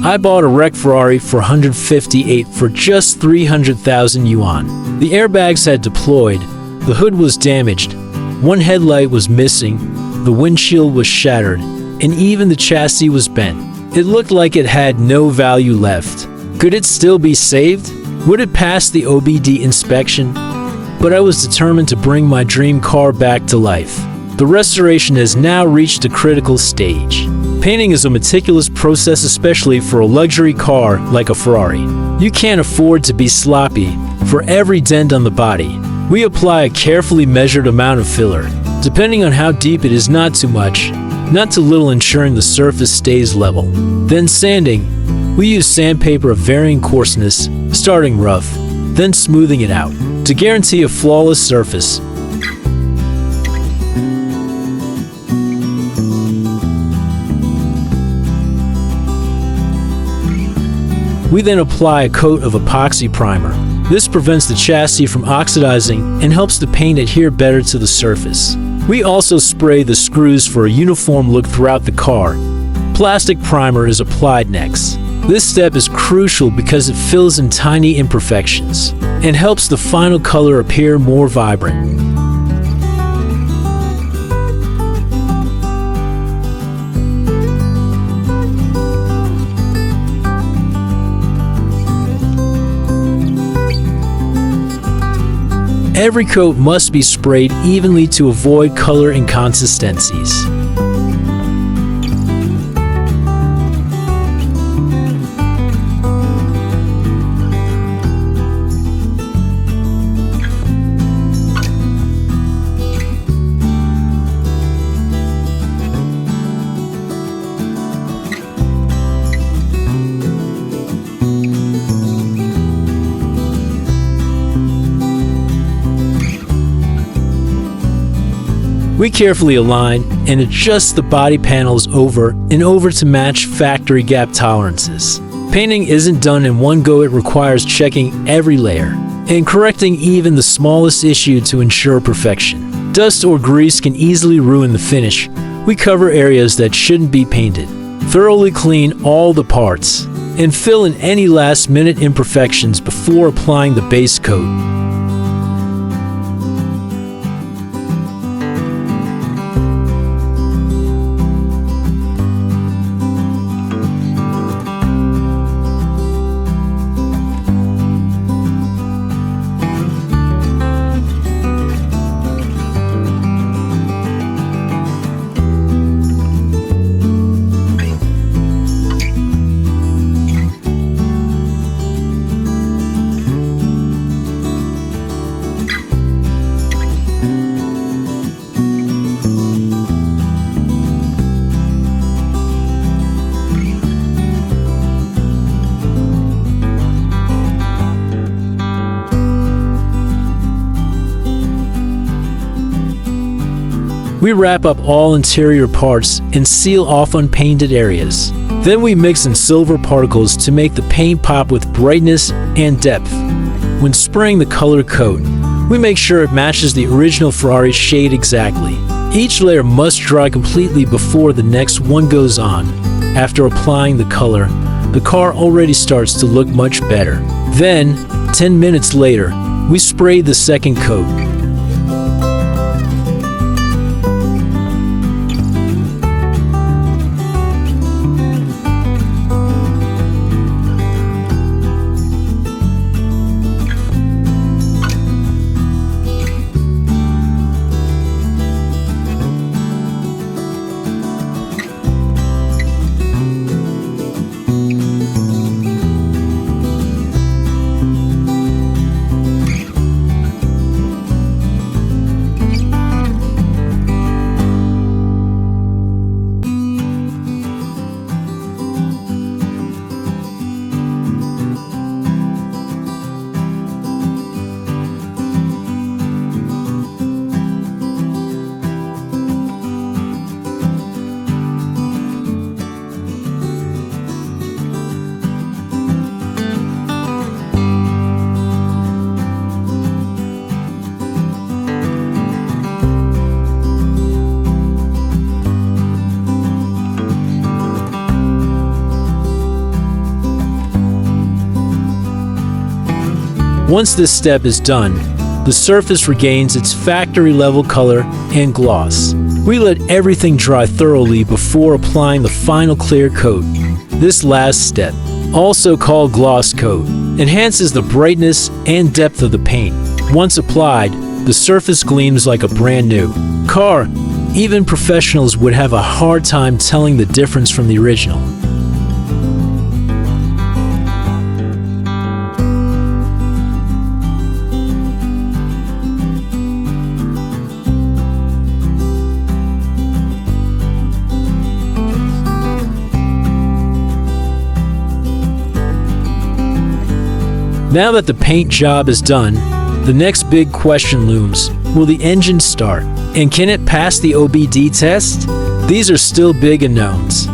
I bought a wrecked Ferrari for 158 for just 300,000 yuan. The airbags had deployed, the hood was damaged, one headlight was missing, the windshield was shattered, and even the chassis was bent. It looked like it had no value left. Could it still be saved? Would it pass the OBD inspection? But I was determined to bring my dream car back to life. The restoration has now reached a critical stage. Painting is a meticulous process, especially for a luxury car like a Ferrari. You can't afford to be sloppy. For every dent on the body, we apply a carefully measured amount of filler. Depending on how deep it is, not too much, not too little, ensuring the surface stays level. Then sanding. We use sandpaper of varying coarseness, starting rough, then smoothing it out, to guarantee a flawless surface. We then apply a coat of epoxy primer. This prevents the chassis from oxidizing and helps the paint adhere better to the surface. We also spray the screws for a uniform look throughout the car. Plastic primer is applied next. This step is crucial because it fills in tiny imperfections and helps the final color appear more vibrant. Every coat must be sprayed evenly to avoid color inconsistencies. We carefully align and adjust the body panels over and over to match factory gap tolerances. Painting isn't done in one go. It requires checking every layer and correcting even the smallest issue to ensure perfection. Dust or grease can easily ruin the finish. We cover areas that shouldn't be painted, thoroughly clean all the parts, and fill in any last-minute imperfections before applying the base coat. We wrap up all interior parts and seal off unpainted areas. Then we mix in silver particles to make the paint pop with brightness and depth. When spraying the color coat, we make sure it matches the original Ferrari shade exactly. Each layer must dry completely before the next one goes on. After applying the color, the car already starts to look much better. Then, 10 minutes later, we spray the second coat. Once this step is done, the surface regains its factory-level color and gloss. We let everything dry thoroughly before applying the final clear coat. This last step, also called gloss coat, enhances the brightness and depth of the paint. Once applied, the surface gleams like a brand new car. Even professionals would have a hard time telling the difference from the original. Now that the paint job is done, the next big question looms. Will the engine start? And can it pass the OBD test? These are still big unknowns.